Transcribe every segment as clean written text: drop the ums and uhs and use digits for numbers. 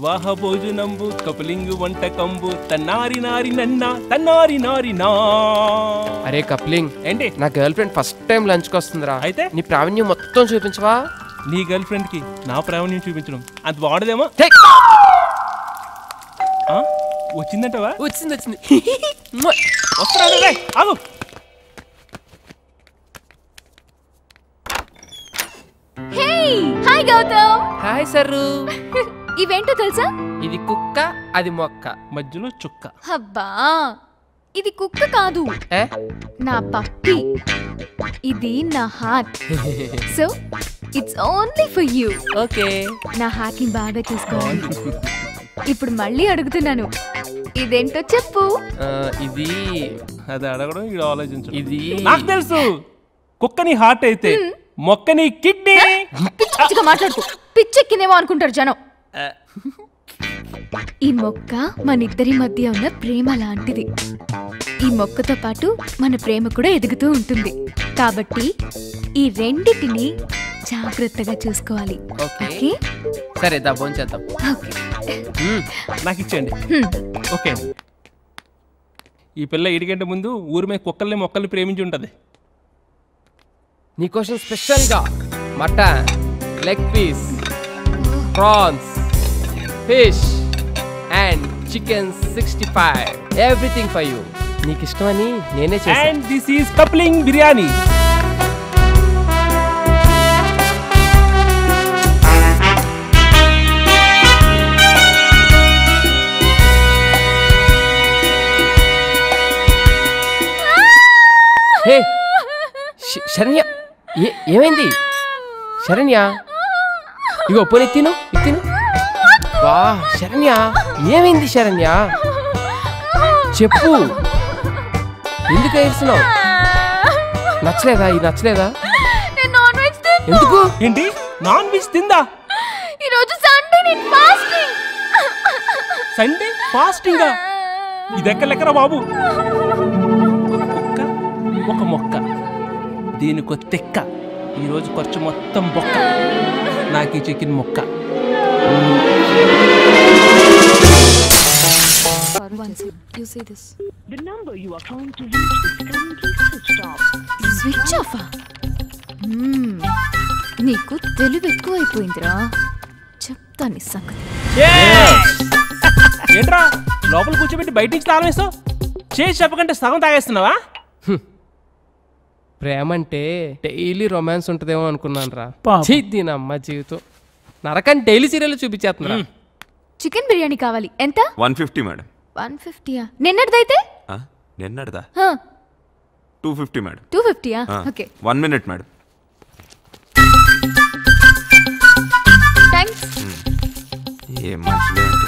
వివాహ భోజనంబు కపులింగు వంటకంబు తన్నారి నారి నన్న తన్నారి నారి నా. అరే కప్లింగ్ ఏంటి? నా గర్ల్ ఫ్రెండ్ ఫస్ట్ టైం లంచ్కి వస్తుందిరా. అయితే నీ ప్రావీణ్యం మొత్తం చూపించవా? నీ గర్ల్ ఫ్రెండ్ కి నా ప్రావీణ్యం చూపించడం అంత బాగుండదేమో. వచ్చిందంటవా? వచ్చింది వచ్చింది. వస్తున్నాడు రే, ఆగు. హాయ్ గౌతమ్. హాయ్ సర్రు. ఇవేంటో తెలుసా? ఇది కుక్క, అది మొక్క, మధ్యలో చుక్క. అబ్బా, ఇది కుక్క కాదు, నా పప్పి. ఇది నా heart. So it's only for you. Okay. నా హార్ట్ ని బాగా చూసుకోవాలి. ఇప్పుడు మళ్ళీ అడుగుతున్నాను, ఇదేంటో చెప్పు. ఇది అది అడగడం ఇది ఆలోచించడం. ఇది నాకు తెలుసు. కుక్కని హార్ట్ అయితే మొక్కని కిడ్నీ. పిచ్చి పిచ్చిగా మాట్లాడుకో, పిచ్చెక్కినేమో అనుకుంటారు జనం. ఈ మొక్క మన ఇద్దరి మధ్య ఉన్న ప్రేమ లాంటిది. ఈ మొక్కతో పాటు మన ప్రేమ కూడా ఎదుగుతూ ఉంటుంది. కాబట్టి ఈ రెండిటిని జాగ్రత్తగా చూసుకోవాలి. ఓకే? సరే దా భోంచేద్దాం. నాకు ఇచ్చేయండి. ఓకే. ఈ పిల్ల ఇడికంటే ముందు ఊరి మీద కుక్కల్ని మొక్కల్ని ప్రేమించి ఉంటది. నీకోసం స్పెషల్గా mutton, leg piece, prawns, fish and chicken 65 everything for you. నీకు ఇష్టమని నేనే చేశాను. And this is coupling biryani. Hey Saranya, ఏమైంది శరణ్య? ఇగో పోనీ తిను తిను. వా శరణ్య, ఏమైంది శరణ్య? చెప్పు, ఎందుకు ఏడుస్తున్నావు? నచ్చలేదా? ఇది నచ్చలేదా? ఎందుకు? ఏంటి నాన్ వెజ్ తిందా? ఈరోజు సండే, నేను ఫాస్టింగ్. సండే ఫాస్టింగా? ఇది ఎక్కలెక్కరా బాబు. ఒక మొక్క, దీనికో తెక్క. ఈరోజు ఖర్చు మొత్తం బొక్క. నాకు ఈ చికెన్ మొక్క. Switch off. నీకు తెలివి ఎక్కువైపోయిందిరా. చెప్తాను సంగతి. ఏంట్రా లోపల కూర్చోబెట్టి బయట నుంచి తాళం వేస్తావు? చేసి చెప్పకంటే సగం తాగేస్తున్నావా? ప్రేమ అంటే డైలీ రొమాన్స్ ఉంటుందేమో అనుకున్నాను రా. దీనమ్మ జీవితం నరకని డైలీ సీరియల్ చూపించేస్తున్నా. చికెన్ బిర్యానీ కావాలి. ఎంత? 150 మేడం. 150? నిన్నటిదైతే? నిన్నటిదా 250 madam. 250? Okay. 1 minute madam. Thanks. ఏ మనుషులే అంటే.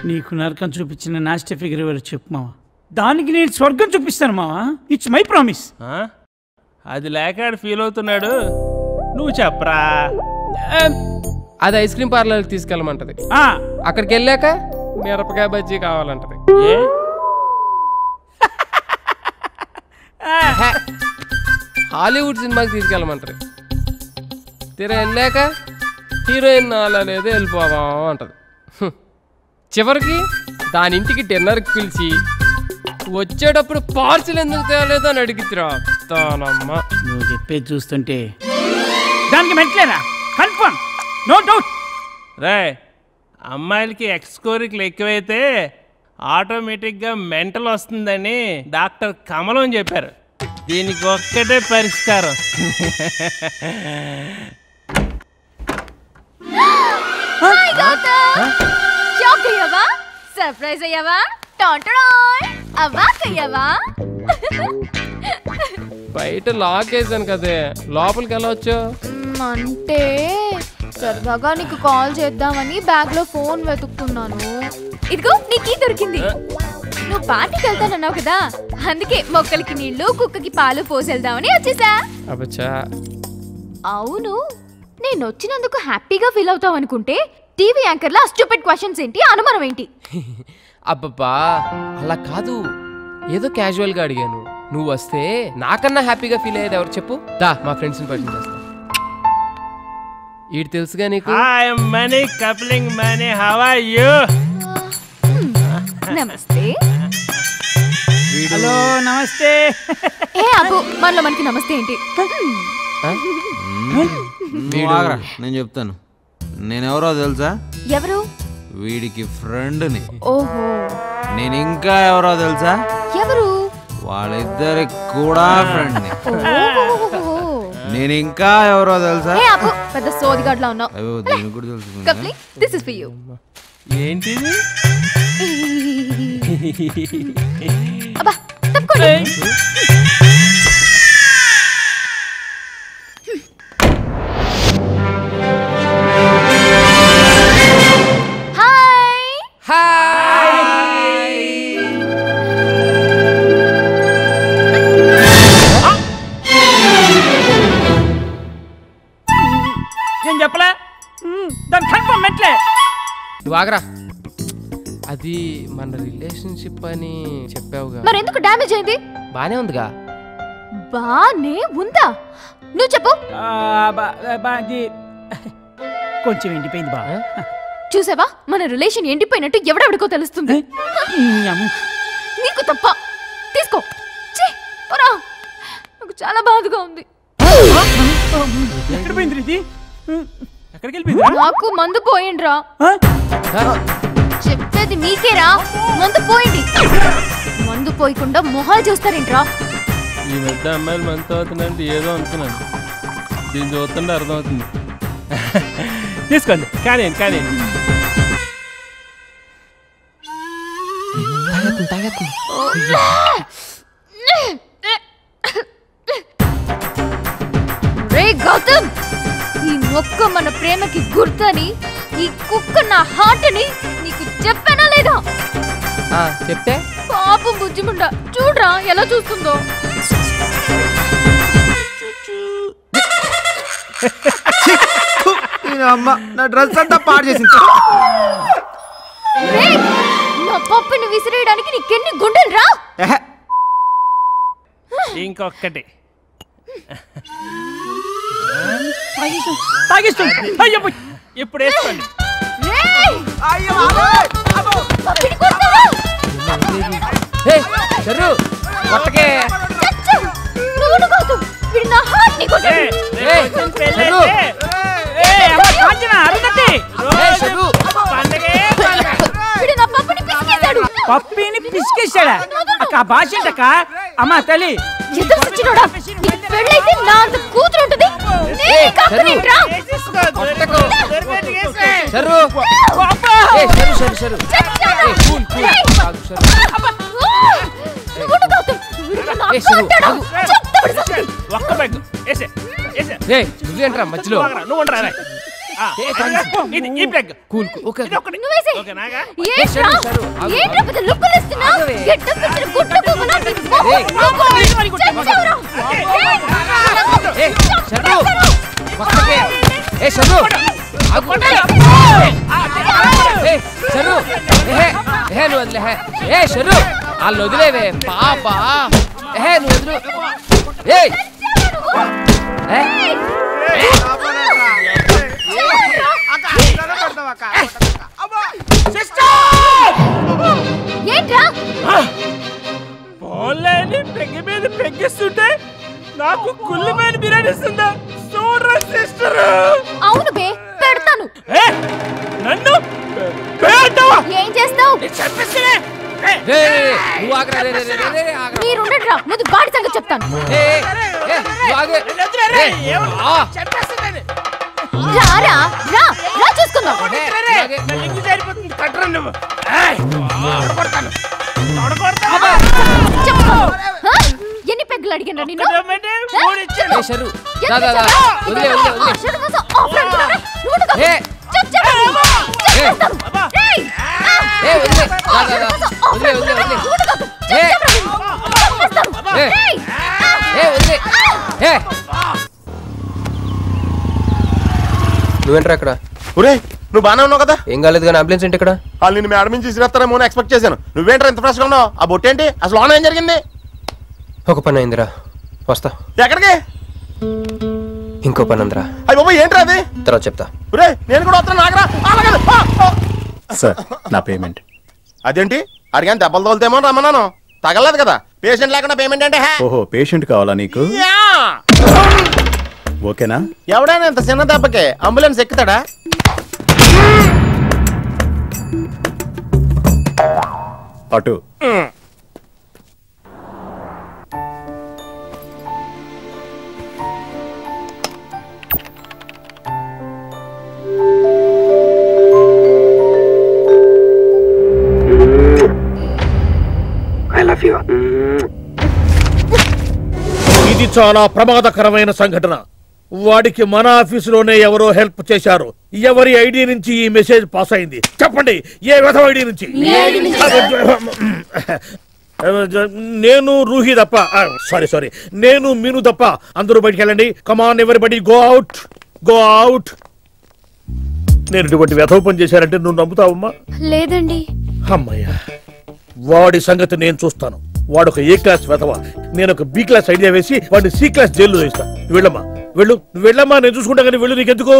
నీకు నరకం చూపించిన నాస్టి ఫిగర్ ఎవరు చెప్పు మావా. దానికి నేను స్వర్గం చూపిస్తాను మావా. It's my promise. అది లేక ఫీల్ అవుతున్నాడు. నువ్వు చెప్పరా. అది ఐస్ క్రీమ్ పార్లర్కి తీసుకెళ్ళమంటది. అక్కడికి వెళ్ళాక మిరపకాయ బజ్జీ కావాలంటది. హాలీవుడ్ సినిమాకి తీసుకెళ్ళమంటది. తీరా వెళ్ళాక హీరోయిన్ అలా లేదు వెళ్ళిపోదాం అంటది. చివరికి దాని ఇంటికి డిన్నర్కి పిలిచి వచ్చేటప్పుడు పార్సిల్ ఎందుకు తేలేదు అని అడిగిద్దిరా తానమ్మ. నువ్వు చెప్పేది చూస్తుంటే దానికి మెట్లేనా? Confirm, no doubt. రే, అమ్మాయిలకి ఎక్స్కోరికలు ఎక్కువైతే ఆటోమేటిక్గా మెంటల్ వస్తుందని డాక్టర్ కమలం చెప్పారు. దీనికి ఒక్కటే పరిష్కారం. షాక్ అయ్యావా? సర్ప్రైజ్ అయ్యావా? అవాక్ అయ్యావా? బయట లాక్ వేసాను కదే, లోపలికి ఎలా వచ్చావు? అంటే సరదాగా నీకు కాల్ చేద్దామని బ్యాగ్ లో ఫోన్ వెతుక్కున్నాను. ఇదిగో నీకీ దొరికింది. నువ్వు పార్టీకి వెళ్తానన్నావు కదా, అందుకే మొక్కలకి నీళ్లు కుక్కకి పాలు పోసేద్దామని వచ్చేసా. అవును, నేను వచ్చినందుకు హ్యాపీగా ఫీల్ అవుతావు అనుకుంటే టీవీ యాంకర్ లా స్టూపిడ్ క్వశ్చన్స్ ఏంటి, అనుమానం ఏంటి? అబ్బబ్బా అలా కాదు, ఏదో క్యాజువల్ గా అడిగాను. నువ్వు వస్తే నాకన్నా హ్యాపీగా ఫీల్ అయ్యేది ఎవరు చెప్పు? దా మా ఫ్రెండ్స్ని పరిచయం చేస్తా. ఈడు తెలుసుగా నీకు. హాయ్ మనీ కప్లింగ్ మనీ హౌ ఆర్ యు? నమస్తే. హలో నమస్తే. ఏ అబ్బు మనలో మనకి నమస్తే ఏంటి? నేను చెప్తాను. నేనెవరో తెలుసా? ఎవరు? వీడికి ఫ్రెండ్ని. ఓహో. నేను ఇంకా ఎవరో తెలుసా? ఎవరు? వాళ్ళిద్దరికి కూడా ఫ్రెండ్ని. ఓహో. నేను ఇంకా ఎవరో తెలుసా? ఏ అబ్బు పెద్ద సోదిగాడ్లా ఉన్నావు. అయ్యో దీనికి కూడా తెలుసు. Coupling this is for you. ఏంటిది? అబ్బా తప్పుకోండి. నేను చెప్పలే దాని కన్ఫర్మ్ మెట్లే. నువ్వు ఆగరా. అది మన రిలేషన్షిప్ అని చెప్పావుగా. మరి ఎందుకు డ్యామేజ్ అయింది? బానే ఉందిగా. బానే ఉందా? నువ్వు చెప్పు. కొంచెం ఎండిపోయింది బా. చూసావా మన రిలేషన్ ఎండిపోయినట్టు ఎవడెవడికో తెలుస్తుంది. నీకు తప్ప. తీసుకో. ఛీ, పోరా. నాకు చాలా బాధగా ఉంది. ఎక్కడ పోయింది ఇది? ఎక్కడికి వెళ్ళిపోయింది? నాకు మందు పోయిండ్రా. చెప్పేది మీకేరా. మందు పోయింది. మందు పోయకుండా మొహాలు చూస్తారేంట్రా? ఈ మధ్య అమ్మాయిలు మనతో అవుతుందంటే ఏదో అనుకున్నాను. దీన్ని చూస్తుంటే అర్థమవుతుంది. తీసుకోండి కానీ కానీ రే గౌతమ్, ఈ మొక్క మన ప్రేమకి గుర్తని, ఈ కుక్క నా హార్ట్ అని నీకు చెప్పానా లేదా? చెప్తే పాపం బుజ్జిముండ చూడరా ఎలా చూస్తుందో. అమ్మ నా డ్రెస్ అంతా పాడు చేసింది. రేయ్, నా పప్పుని విసిరేయడానికి నీకెన్ని గుండెలు రా? ఇంకొకటి ఇప్పుడు వేసుకోండి. రేయ్! పప్పిని కొడతావా? కొట్టకే. చచ్చా! నువ్వు గౌతమ్, వీడు నా హార్ట్ ని కొట్టాడు. వీడు నా పప్పుని పిసికేశాడు. పప్పిని పిసికేశాడా? ఆ భాష ఏంటక్క? అమ్మా తల్లి ఎదురు సచ్చినోడా, నీకు పెళ్ళైతే నా అంత కూతురు ఉంటుంది. నేను కాకనేంట్రా? చచ్చాడు. రేయ్! నువ్వు గౌతమ్, వీడు నా కొట్టాడు. చెప్తాడు సంగతి. ఒక్క పెగ్ వేసే వేసే. నువ్వేంట్రా మధ్యలో? నువ్వు ఉండరా రే. ఇది ఈ పెగ్. Cool okay. ఇది ఒకటి. నువ్వేసే. ఓకేనాగా? ఏంట్రా? ఏంట్రా పెద్ద లుక్కులు ఇస్తున్నావ్? గెట్టప్ ఇచ్చిన గుట్ట పువ్వులా నీ మొహం నువ్వు చచ్చావురా. వాళ్ళు వదిలేవే పాపా. నువ్వు వదిలు. ఏంట్రా? పోలేని పెగ్గి మీద పెగ్గిస్తుంటే నాకు కుళ్ళి మీద బిర్యానీ ఇస్తుందా? చూడరా సిస్టర్. అవును బే, పెడతాను. నన్ను పెడతావా? ఏం చేస్తావు? చెప్పేసినే. మీరుండట్రా, ముందు బాడి సంగతి చెప్తాను. రారా రా రా చూసుకుందాం. చెప్పు. ఎన్ని పెగ్గులు అడిగినా నిన్ను? నువ్వేంట్రా అక్కడ? ఒరే నువ్వు బానే ఉన్నావు కదా? ఏం కాలేదు కానీ అంబులెన్స్ ఏంటి ఇక్కడ? వాళ్ళు నిన్ను మేడం నుంచి తీసుకురేస్తారేమో అని ఎక్స్పెక్ట్ చేశాను. నువ్వేంట్రా ఇంత ఫ్రెష్గా ఉన్నావు? ఆ బొట్టేంటి అసలు? లోన ఏం జరిగింది? ఒక పని అయిందిరా, వస్తా. ఎక్కడికి? ఇంకో పని ఉందిరా. అయ్యి బాబు ఏంట్రా అది? తర్వాత చెప్తా. నేను కూడా వస్తాను నాగరా. సార్ నా పేమెంట్. అదేంటి అడిగాను దెబ్బలు తోలుతేమో రమ్మన్నాను, తగలలేదు కదా. పేషెంట్ లేకుండా పేమెంట్ అంటే? ఓహో పేషెంట్ కావాలా నీకు? ఓకేనా? ఎవడైనా ఇంత చిన్న దెబ్బకే అంబులెన్స్ ఎక్కుతాడా? అటు ఇది చాలా ప్రమాదకరమైన సంఘటన. వాడికి మన ఆఫీసులోనే ఎవరో హెల్ప్ చేశారు. ఎవరి ఐడి నుంచి ఈ మెసేజ్ పాస్ అయింది చెప్పండి? ఏ విధం ఐడి నుంచి? నేను రూహి తప్ప, సారీ నేను మీను తప్ప అందరూ బయటికి వెళ్ళండి. Come on everybody go out, go out. నేను ఇటువంటి వ్యధవ పని చేశానంటే నువ్వు నమ్ముతావమ్మా? లేదండి. అమ్మయ్యా, వాడి సంగతి నేను చూస్తాను. వాడు ఒక ఏ క్లాస్ వెధవ, నేను ఒక బి క్లాస్ ఐడియా వేసి వాడిని సి క్లాస్ జైల్లో వేస్తా. వెళ్ళమ్మా వెళ్ళు, వెళ్ళమ్మా, నేను చూసుకుంటా. కానీ వెళ్ళు, నీకెందుకు?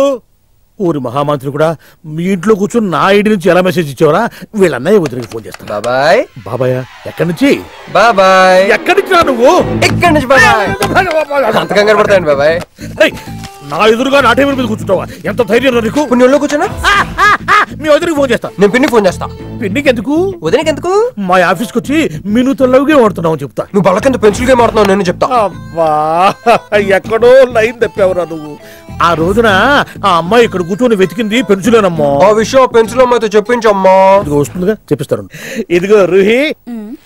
ఊరి మహామంత్రి కూడా మీ ఇంట్లో కూర్చొని నా ఐడి నుంచి ఎలా మెసేజ్ ఇచ్చేవరా? వీళ్ళన్నయ్య వదిలికి ఫోన్ చేస్తాను. బాబాయ్. బాబాయ్ ఎక్కడి నుంచి? బాబాయ్ ఎక్కడి నుంచి రా నువ్వు? ఎక్కడి నుంచి బాబాయ్? అంత కంగారు పడతాయండి బాబాయ్. నా ఎదురుగా నా టేబుల్ మీద కూర్చుంటావా? ఎంత ధైర్యం నీకు? పుణ్యంలో కూర్చున్నా మీ వదిలికి ఫోన్ చేస్తా. నేను పిన్ని ఫోన్ చేస్తా. పిన్నికి ఎందుకు? వదినకి ఎందుకు? మా ఆఫీస్కి వచ్చి మీనుతో లవ్ గేమ్ ఆడుతున్నావు చెప్తా. నువ్వు బలకంత పెన్సిల్ గేమ్ ఆడుతున్నావు నేను చెప్తా. అబ్బా, ఎక్కడో లైన్ తప్పావురా నువ్వు. ఆ రోజున ఆ అమ్మాయి ఇక్కడ కూర్చొని వెతికింది పెన్సిలేనమ్మా. ఆ విషయం పెన్సిల్ అమ్మాయితో చెప్పించమ్మా. ఇదిగో వస్తుందిగా, చెప్పిస్తాను. ఇదిగో రూహి,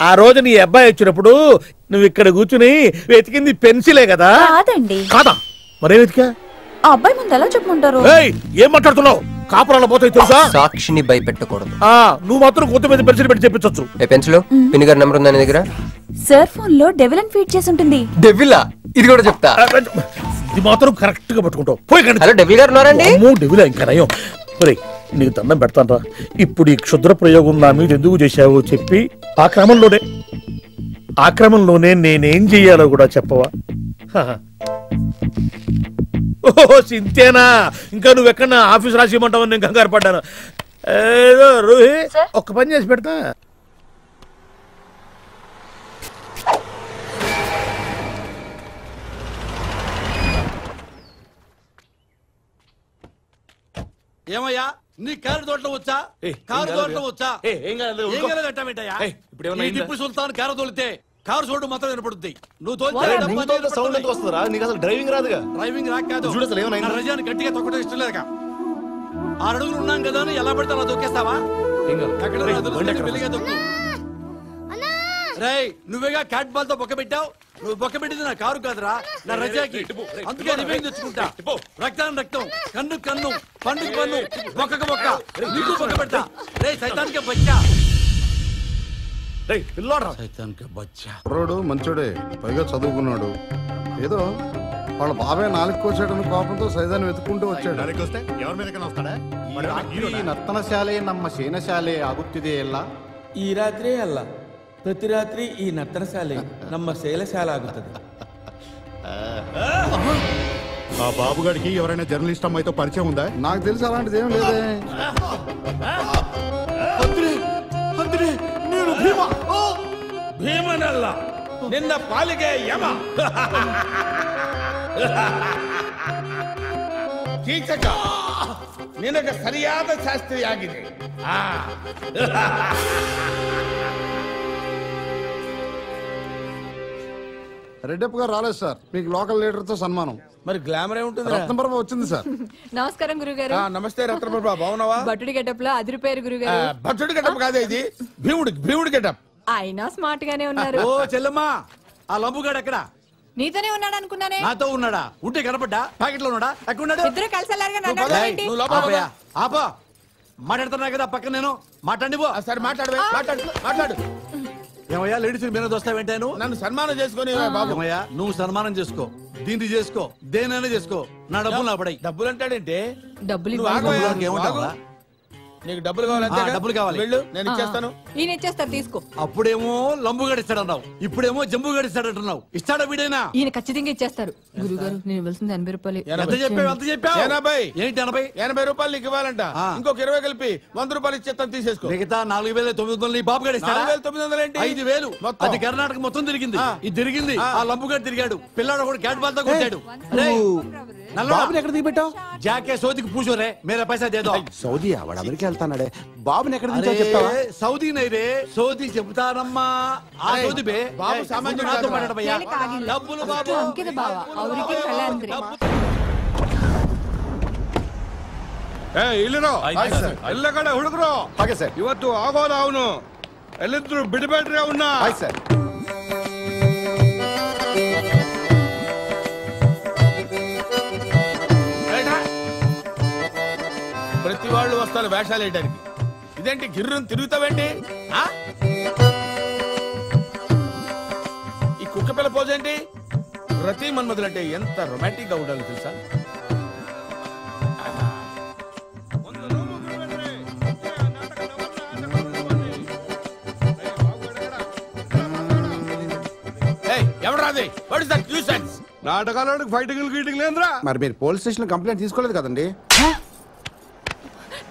ఆ రోజు నీ అబ్బాయి వచ్చినప్పుడు నువ్వు ఇక్కడ కూర్చుని వెతికింది పెన్సిలే కదా? కాదండి. కాదా? మరే వెతికా? ఆ అబ్బాయి ముందు ఎలా చెప్పుకుంటారు? ఏం మాట్లాడుతున్నావు? కాపురాల పోతాయి తెలుసా? సాక్షిని భయపెట్టకూడదు. నువ్వు మాత్రం కొత్త మీద పెన్సిల్ పెట్టి చెప్పించొచ్చు. ఏ పెన్సిల్? పిన్ని గారి నెంబర్ ఉందా నీ దగ్గర? సార్ ఫోన్ లో డెవిల్ అని ఫీడ్ చేసి ఉంటుంది. డెవిలా? ఇది కూడా చెప్తా. ఇది మాత్రం కరెక్ట్ గా పట్టుకుంటావు. హలో డెవిల్ గారు ఉన్నారండి? డెవిలా ఇంకా నయం. నీకు దండం పెడతానరా. ఇప్పుడు ఈ క్షుద్ర ప్రయోగం నా మీద ఎందుకు చేశావో చెప్పి ఆ క్రమంలోనే నేనేం చెయ్యాలో కూడా చెప్పవా? ఓహో సింతేనా? ఇంకా నువ్వెక్కడన్నా ఆఫీస్ రాసిమంటావు? నేను కంగారు పడ్డాను. ఏదో రూహి ఒక్క పని చేసి పెడతా. ఏమయ్యా నీ కారు తోటలో వచ్చా? కారు తోటలో వచ్చా? Tipu Sultan car తోలితే car sound మాత్రం వినపడుద్ది. నువ్వు సౌండ్ ఎంత వస్తుందా? నీకు అసలు డ్రైవింగ్ రాదుగా? డ్రైవింగ్ రాక కాదు, రజాని గట్టిగా తొక్కడం ఇష్టం లేదుగా. 6 అడుగులు ఉన్నాం కదా అని ఎలా పడితే అలా తొక్కేస్తావా? రేయ్, నువ్వేగా క్యాట్ బాల్ తో బొక్క పెట్టావు. నువ్వు బొక్క పెట్టింది నా కారు కాదురా, నా రజాకి. అందుకే రివెంజ్ తెచ్చుకుంటా. రక్తాన్ని రక్తం, కన్ను కన్ను, పన్నుకు పన్ను, బొక్కకు బొక్క, నీకు బొక్క పెడతా. రే సైతానికే బచ్చా. రోడ్డు మంచోడే, పైగా చదువుకున్నాడు. ఏదో వాళ్ళ బాబాయ్ 4 కోసాడని కోపంతో సైదాన్ని వెతుక్కుంటూ వచ్చాడు. ಈ ನರ್ತನ ಶಾಲೆ ನಮ್ಮ ಸೇನಶಾಲೆ ಆಗುತ್ತಿದೆ ಎಲ್ಲ. ಈ ರಾತ್ರಿ ಅಲ್ಲ, ಪ್ರತಿ ರಾತ್ರಿ ಈ ನರ್ತನ ಶಾಲೆ ನಮ್ಮ ಶೈಲಶಾಲೆ ಆಗುತ್ತದೆ. ఆ బాబుగాడికి ఎవరైనా జర్నలిస్ట్ అమ్మాయితో పరిచయం ఉందా? నాకు తెలిసి అలాంటిది ఏం లేదే. ಭೀಮನಲ್ಲ, ನಿನ್ನ ಪಾಲಿಗೆ ಯಮ. ಕೀಚಕ, ನಿನಗೆ ಸರಿಯಾದ ಶಾಸ್ತ್ರಿಯಾಗಿದೆ. రెడ్డప్ప గారు రాలేదు సార్, మీకు లోకల్ లీడర్ తో సన్మానం. మరి గ్లామర్ ఏముంటుంది? రత్నప్రభ వచ్చింది సార్. నమస్కారం గురుగారు. నమస్తే రత్నప్రభ, బాగున్నావా? బట్టుడి గెటప్ లో అదిరిపోయారు గురుగారు. భట్టుడి గెటప్ కాదే ఇది, భీముడి గెటప్. అయినా స్మార్ట్ గానే ఉన్నారు. ఓ చెల్లమ్మా, ఆ లంబుగాడు ఎక్కడ? నీతోనే ఉన్నాడు అనుకున్నానే. నాతో ఉన్నాడా? ఉంటే కనపడ్డా? ప్యాకెట్ లో ఉన్నాడా? ఎక్కడున్నాడు? ఇద్దరు కలిసి ఆపా, మాట్లాడుతున్నా కదా పక్కన. నేను మాట్లాడి సరే మాట్లాడు. ఏమయ్యా లేడీస్ మీద వస్తావేంటాను? నన్ను సన్మానం చేసుకుని బాబయ్యా, నువ్వు సన్మానం చేసుకో, దీన్ని చేసుకో, దేనైనా చేసుకో, నా డబ్బులు నా పడాయి. డబ్బులు అంటాడంటే డబ్బులు ఏమంటావా? నీకు డబ్బులు కావాలి అంతేగా? డబ్బులు కావాలి. వెళ్ళు, నేను ఇచ్చేస్తాను. ఈయన ఇచ్చేస్తారు తీసుకో. అప్పుడేమో లంబు గడిస్తాడన్నావు, ఇప్పుడేమో జంబు గడిస్తాడంటున్నావు. ఇస్తాడా వీడైనా? ఈయన ఖచ్చితంగా ఇచ్చేస్తారు. గురుగారు నేను ఇవ్వాల్సింది 80 రూపాయలు. ఎంత చెప్పావు? ఎంత చెప్పావు? 80. ఏంటి 80? 80 రూపాయలు నీకు ఇవ్వాలంట. ఇంకొక 20 కలిపి 100 రూపాయలు ఇచ్చేస్తాను, తీసేసుకో. మిగతా 4900 నీ బాబు గడిస్తాడా? 4900 ఏంటి? 5000 అది కర్ణాటక మొత్తం తిరిగింది. ఇది తిరిగింది. ఆ లంబు గడి తిరిగాడు. పిల్లాడు కూడా క్యాట్ బాల్ తో కొట్టాడు. బాబుని ఎక్కడ దిగిపెట్టావు? జాకే సౌదీకి పూజోరే మేరా పైసా దేదో. సౌదీ వాడు అమెరికా వెళ్తానాడే. బాబుని ఎక్కడ దించావు చెప్తావా? సౌదీ నైరే సౌదీ చెప్తానమ్మా. ఆ సౌదీ బే బాబు సామాన్యుడు నాతో కాదురా. మాట్లాడు భయ్యా. డబ్బులు బాబు అంకిత బావ ಅವರಿಗೆ ಕಲ್ಯಾಣ್ರಿ. ಇಲ್ಲಿರೋ ಎಲ್ಲ ಕಡೆ ಹುಡುಗರು ಹಾಗೆ ಸರ್. ಇವತ್ತು ಆಗೋದ ಅವನು ಎಲ್ಲಿದ್ರು ಬಿಡಬೇಡ್ರಿ ಅವನ್ನ. ಆಯ್ತು ಸರ್. ప్రతి వాళ్ళు వస్తారు వేషాలు వేయడానికి. ఇదేంటి గిర్రుని తిరుగుతావేంటి? ఈ కుక్క పిల్ల పోజ్ ఏంటి? రతి మన్మధులు అంటే ఎంత రొమాంటిక్ గా ఉండాలి తెలుసా? ఎవరాది? What is that nuisance? నాటకాలకు ఫైటింగ్ గీటింగ్ లేదురా. మరి మీరు పోలీస్ స్టేషన్ కంప్లైంట్ తీసుకోలేదు కదండి?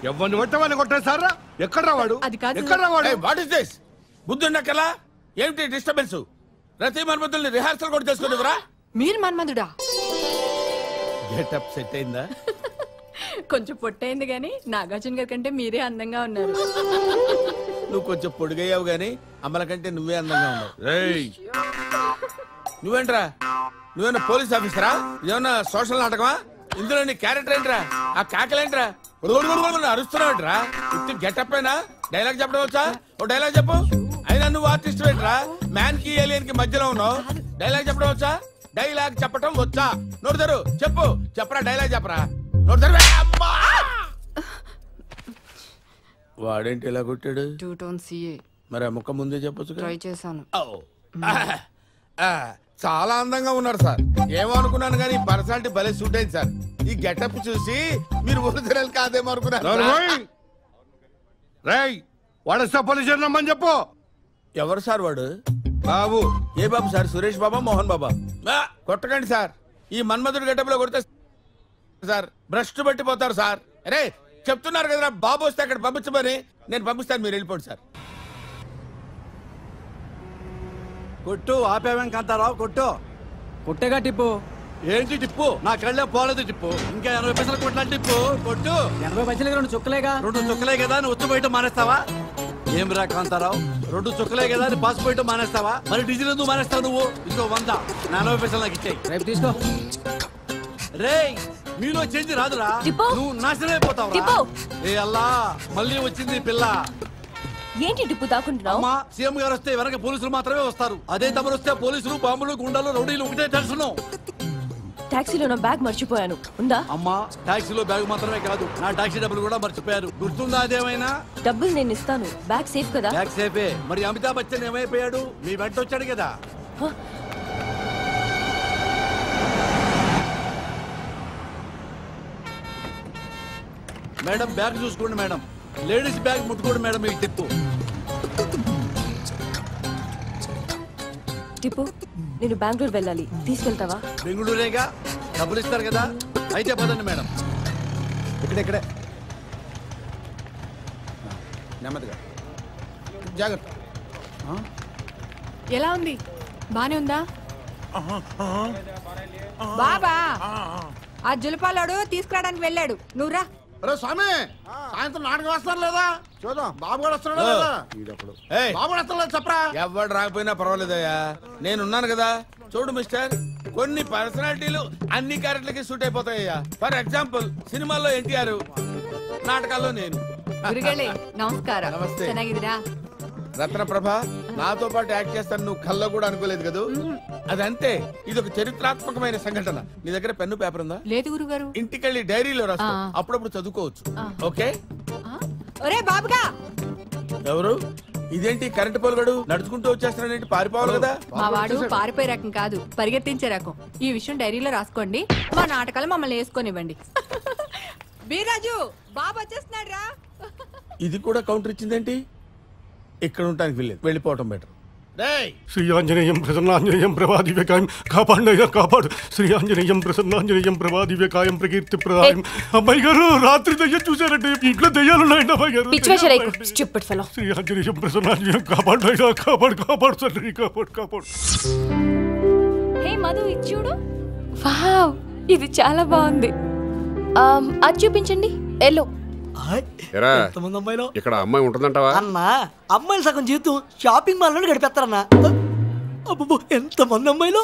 ఎవరిని కొట్టమని కొట్టేశారా? ఎక్కడ రావాడు? ఎక్కడ రావాడు? What is this? బుద్ధుండకలా ఏమిటి డిస్టర్బెన్స్? రతి మన్మధుల్ని రిహార్సల్ కూడా చేసుకునేవరా? మీరు మన్మధుడా? గెటప్ సెట్ అయిందా? కొంచెం పొట్టయింది గానీ నాగార్జున గారి కంటే మీరే అందంగా ఉన్నారు. నువ్వు కొంచెం పొడిగయ్యావు గానీ అమ్మల కంటే నువ్వే అందంగా ఉన్నావు. నువ్వేంట్రా? నువ్వేనా పోలీస్ ఆఫీసరా? ఇదేమన్నా సోషల్ నాటకమా? ఇందులో నీ క్యారెక్టర్ ఏంట్రా? ఆ కాకలేంట్రా? అరుస్తున్నావుట్రా? ఉత్తి గెటప్ అయినా డైలాగ్ చెప్పడం వచ్చా? ఓ డైలాగ్ చెప్పు. అయినా నువ్వు ఆర్టిస్ట్ ఏంట్రా? మ్యాన్ కి ఏలియన్ కి మధ్యలో ఉన్నావు. డైలాగ్ చెప్పడం వచ్చా? డైలాగ్ చెప్పడం వచ్చా? నోడతారు చెప్పు. చెప్పరా డైలాగ్ చెప్పరా? నోడతారు. వాడేంటి ఇలా కొట్టాడు? 2 టోన్ CA. మరి ఆ ముక్క ముందే చెప్పొచ్చు. ట్రై చేశాను. చాలా అందంగా ఉన్నారు సార్. ఏమో అనుకున్నాను కానీ పర్సనాలిటీ భలే సూట్ అయింది సార్. ఈ గెటప్ చూసి మీరు ఒరిజినల్ కాదేమో అనుకున్నాను. వాడు పోలీస్ రమ్మని చెప్పు. ఎవరు సార్ వాడు? బాబు. ఏ బాబు సార్? సురేష్ బాబా, మోహన్ బాబా? కొట్టకండి సార్. ఈ మన్మధుడు గెటప్ లో కొడితే సార్ భ్రష్టు పట్టిపోతారు సార్. అరే చెప్తున్నారు కదా బాబు వస్తే అక్కడ పంపించమని. నేను పంపిస్తాను, మీరు వెళ్ళిపోండి సార్. కొట్టు. ఆపేవేం కాంతారావు? కొట్టు. కొట్టేగా టిప్పు. ఏంటి టిప్పు? నా కళ్ళే పోలేదు టిప్పు. ఇంకా 80 పైసలు కొట్టాలి టిప్పు. కొట్టు. 80 పైసలకి 2 చుక్కలేగా. 2 చుక్కలే కదా అని వచ్చి బయట మానేస్తావా? ఏం రా కాంతారావు, 2 చుక్కలే కదా అని పాస్ పోయటం మానేస్తావా? మరి డీజిల్ ఎందుకు మానేస్తావు నువ్వు? ఇంకో 100 నా 90 పైసలు నాకు ఇచ్చేయి. రేపు తీసుకో. రే మీలో చేంజ్ రాదురా. నువ్వు నాశనం అయిపోతావు. ఏ అల్లా మళ్ళీ వచ్చింది పిల్ల. ఏంటి టిప్పు తాకుంటున్నావు? అమ్మా సీఎం గారు వస్తే వెనక పోలీసులు మాత్రమే వస్తారు. అదే తమరు వస్తే పోలీసులు, బాంబులు, గుండాలు, రౌడీలు ఒకటే టెన్షన్. టాక్సీలో నా బ్యాగ్ మర్చిపోయాను. ఉందా? అమ్మా టాక్సీలో బ్యాగ్ మాత్రమే కాదు, నా టాక్సీ డబ్బులు కూడా మర్చిపోయారు. గుర్తుందా అదేమైనా? డబ్బులు నేను ఇస్తాను. బ్యాగ్ సేఫ్ కదా? బ్యాగ్ సేఫే. మరి అమితాబ్ బచ్చన్ ఏమైపోయాడు? మీ వెంట వచ్చాడు కదా. మేడం బ్యాగ్ చూసుకోండి మేడం. లేడీస్ బ్యాగ్ ముట్టుకోండి మేడం. మీకు టిప్పు. టిప్పు నేను బెంగళూరు వెళ్ళాలి, తీసుకెళ్తావా? బెంగళూరేగా, డబ్బులు ఇస్తారు కదా. అయితే పదండి మేడం. ఇక్కడే నెమ్మదిగా జాగ్రత్త. ఎలా ఉంది? బానే ఉందా? బాబా ఆ జులపాలాడు తీసుకురావడానికి వెళ్ళాడు. నువ్వు రా. అరే స్వామి, సాయంత్రం నాటకం వేస్తారు లేదా? చూద్దాం. బాబు కూడా వస్తున్నాడు లేదా? బాబు కూడా వస్తలేదు చెప్పరా? ఎవడు రాకపోయినా పర్వాలేదయ్యా, నేనున్నాను కదా. చూడు మిస్టర్, కొన్ని పర్సనాలిటీలు అన్ని క్యారెక్టర్లకి సూట్ అయిపోతాయ్యా. ఫర్ ఎగ్జాంపుల్ సినిమాల్లో ఎన్టీఆర్, నాటకాల్లో నేను. గురుగాలే నమస్కారం. నమస్తే. ಚೆನ್ನಾಗಿದ್ದೀರಾ? రత్నప్రభ నాతో పాటు యాక్ట్ చేస్తాను నువ్వు కల్లో కూడా అనుకోలేదు కదా. అదంతే, ఇది ఒక చరిత్రాత్మకమైన సంఘటన. నీ దగ్గర పెన్ను పేపర్ ఉందా? లేదు గురుగారు. ఇంటికెళ్ళి డైరీలో రాస్తా, అప్పుడప్పుడు చదువుకోవచ్చు. ఓకే. ఒరే బాబుగా. ఎవరు? ఇదేంటి కరెంట్ పోలుగడు నడుచుకుంటూ వచ్చేస్తున్నాడేంటి? పారిపోవాలి కదా. మా వాడు పారిపోయే రకం కాదు, పరిగెత్తించే రకం. ఈ విషయం డైరీలో రాసుకోండి. మా నాటకాలు మమ్మల్ని వేసుకొనివ్వండి. వీరాజు బాబు వచ్చేస్తున్నాడు రా. ఇది కూడా కౌంటర్ ఇచ్చిందేంటి? ఇక్కడ ఉండటానికి వెళ్ళేది, వెళ్ళిపోవటం బెటర్. శ్రీ ఆంజనేయం ప్రసన్నాంజనేయం ప్రభాదివ్యకాయం కాపాడినైనా కాపాడు. శ్రీ ఆంజనేయం ప్రసన్నాంజనేయం ప్రభాదివ్యకాయం ప్రకీర్తి ప్రదాయం. అమ్మాయి గారు రాత్రి దయ్యం చూసారంటే ఇంట్లో దయ్యాలున్నాయండి అమ్మాయి గారు. శ్రీ ఆంజనేయం ప్రసన్నాంజనేయం కాపాడినైనా కాపాడు కాపాడు తండ్రి కాపాడు కాపాడు. హే మధు ఇది చూడు. వావ్ ఇది చాలా బాగుంది. అది చూపించండి. ఎల్లో. ఇక్కడ అమ్మాయి ఉంటుందంటావా? అన్నా అమ్మాయిలు సగం జీవితం షాపింగ్ మాల్ లో గడిపేస్తారన్నా. అబ్బో ఎంత మంది అమ్మాయిలు.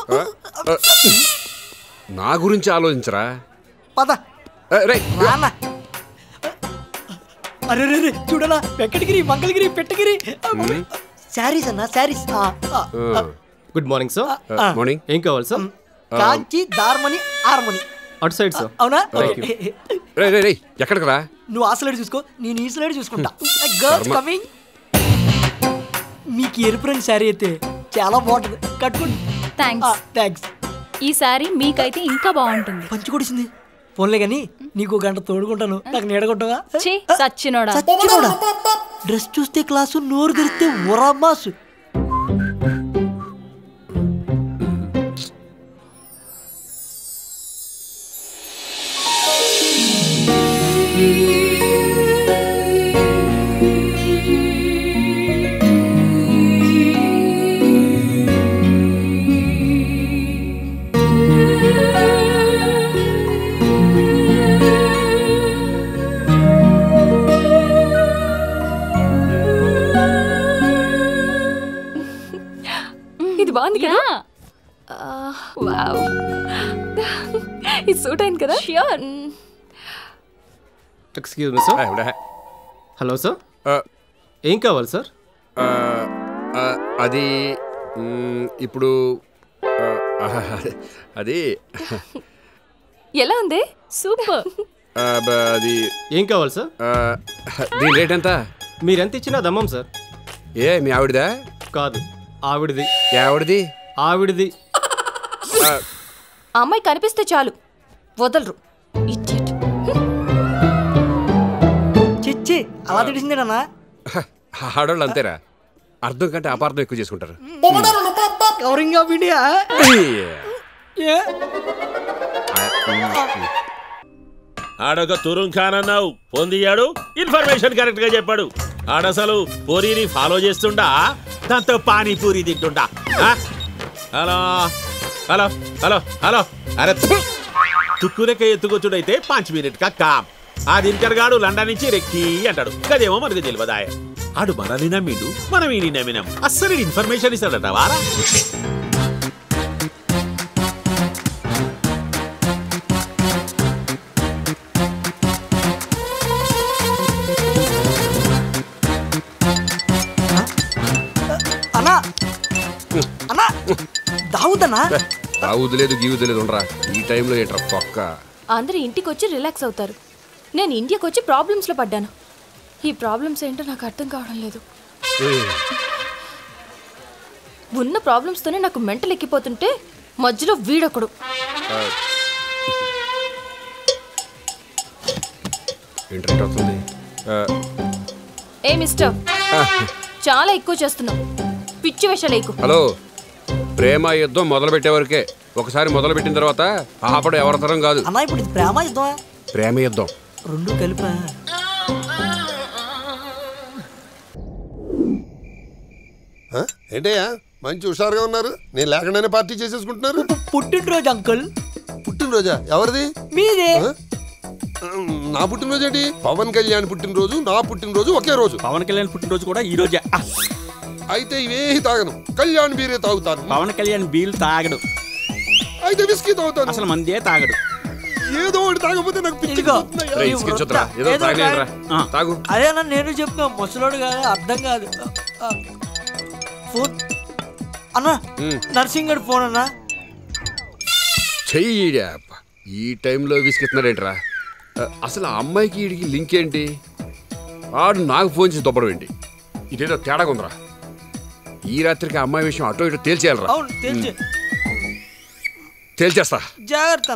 నా గురించి ఆలోచించరా. పద అరే రే చూడనా వెంకటగిరి మంగళగిరి పెట్టగిరి శారీస్ అన్నా saris. Good morning sir. Morning. ఏం కావాలి సార్? కాంచి దార్మని ఆర్మని. అటు సైడ్ సార్. అవునా? ఎక్కడికి రా? నువ్వు ఆ స్లైడ్ చూసుకో, నేను ఈ స్లైడ్ చూసుకుంటా. Girls coming. మీకు ఎరుపు రంగు శారీ అయితే చాలా బాగుంటుంది, కట్టుకోండి. థ్యాంక్స్. ఈ శారీ మీకైతే ఇంకా బాగుంటుంది. పంచి కొడిసింది. ఫోన్లే గానీ నీకు గంట తోడుకుంటాను, నాకు నీడగొట్టవా? సచ్చినోడా. డ్రెస్ చూస్తే క్లాసు, నోరు తెరిస్తే ఉరమాసు. ఇది బాగుంది కదా? వావ్ ఇది సూట్ అయింది కదా? Sure. Excuse me sir. Hello sir, ఏం కావాలి సార్? అది ఇప్పుడు అది ఎలా ఉంది? సూపర్. అది ఏం కావాలి సార్? దీని రేట్ ఎంత? మీరెంత ఇచ్చినా దమ్మం సార్. ఏ మీ ఆవిడదా? కాదు, ఆవిడది. ఆవిడది? ఆవిడది. అమ్మాయి కనిపిస్తే చాలు వదలరు. చిచ్చి అలా తెలిసిందేనా? ఆడవాళ్ళు అంతేరా, అర్థం కంటే అపార్థం ఎక్కువ చేసుకుంటారు. Covering of India. ఆడొక తురుం ఖాన్ అన్నావు, పొందియాడు ఇన్ఫర్మేషన్ కరెక్ట్ గా చెప్పాడు. ఆడసలు పూరీని ఫాలో చేస్తుండా, దాంతో పానీపూరి తింటుండా. Hello hello hello hello. అరే తుక్కురెక్క ఎత్తుకొచ్చుడైతే 5 మినిట్ కా కామ్. ఆ దినకర్ గాడు లండన్ నుంచి రెక్కి అంటాడు, గదేమో మనకు తెలియదాయ. ఆడు మనల్ని నమ్మిండు, మనం ఈయన నమ్మినాం. అస్సలు ఇన్ఫర్మేషన్ ఇస్తాడట వారా. అన్నా అన్నా దావుదన్నా. దావుదు లేదు గీవుదు లేదు ఉండరా. ఈ టైంలో ఏంట్రా పక్క. అందరూ ఇంటికి వచ్చి రిలాక్స్ అవుతారు. నేను ఇండియాకి వచ్చి ప్రాబ్లమ్స్లో పడ్డాను. ఈ ప్రాబ్లమ్స్ ఏంటో నాకు అర్థం కావడం లేదు. ఉన్న ప్రాబ్లమ్స్తోనే నాకు మెంటల్ ఎక్కిపోతుంటే మధ్యలో వీడొకడు. ఏ మిస్టర్, చాలా ఎక్కువ చేస్తున్నావు. పిచ్చి వేషాలు ఎక్కువ. హలో, ప్రేమ యుద్ధం మొదలు పెట్టే వరకే. ఒకసారి మొదలు పెట్టిన తర్వాత ఆపడం ఎవరితరం కాదు. అన్నా ఇప్పుడు ఇది ప్రేమ యుద్ధమా? ప్రేమ యుద్ధం రెండు కలిపా. ఏంటయ్యా మంచి హుషారుగా ఉన్నారు? నేను లేకుండానే పార్టీ చేసేసుకుంటున్నారు. పుట్టినరోజు అంకుల్. పుట్టినరోజా? ఎవరిది? మీదే. నా పుట్టినరోజు ఏంటి? పవన్ కళ్యాణ్ పుట్టినరోజు, నా పుట్టినరోజు ఒకే రోజు. పవన్ కళ్యాణ్ పుట్టినరోజు కూడా ఈ రోజే. అయితే ఇవేహి తాగను, కళ్యాణ్ బీరే తాగుతాను. పవన్ కళ్యాణ్ బీల్ తాగడు. అయితే విస్కీ తాగుతాను. అసలు మందే తాగడు. ఏదో ఒకటి తాగకపోతే నాకు పిచ్చి. అదేనా నేను చెప్తున్నా, ముసలోడు కాదు, అర్థం కాదు. ఫోన్ అన్నా, నర్సింగ్ గడ్ ఫోన్ అన్నా. చెయ్యి. ఈ టైంలో విసికెత్తున్నాడేంట్రా? అసలు ఆ అమ్మాయికి వీడికి లింక్ ఏంటి? వాడు నాకు ఫోన్ చేసి దొబ్బడం ఏంటి? ఇదేదో తేడాగా ఉందిరా. ఈ రాత్రికి ఆ అమ్మాయి విషయం అటో ఇటో తేల్చేయాలరా. అవును, తేల్చేస్తా. జాగ్రత్త.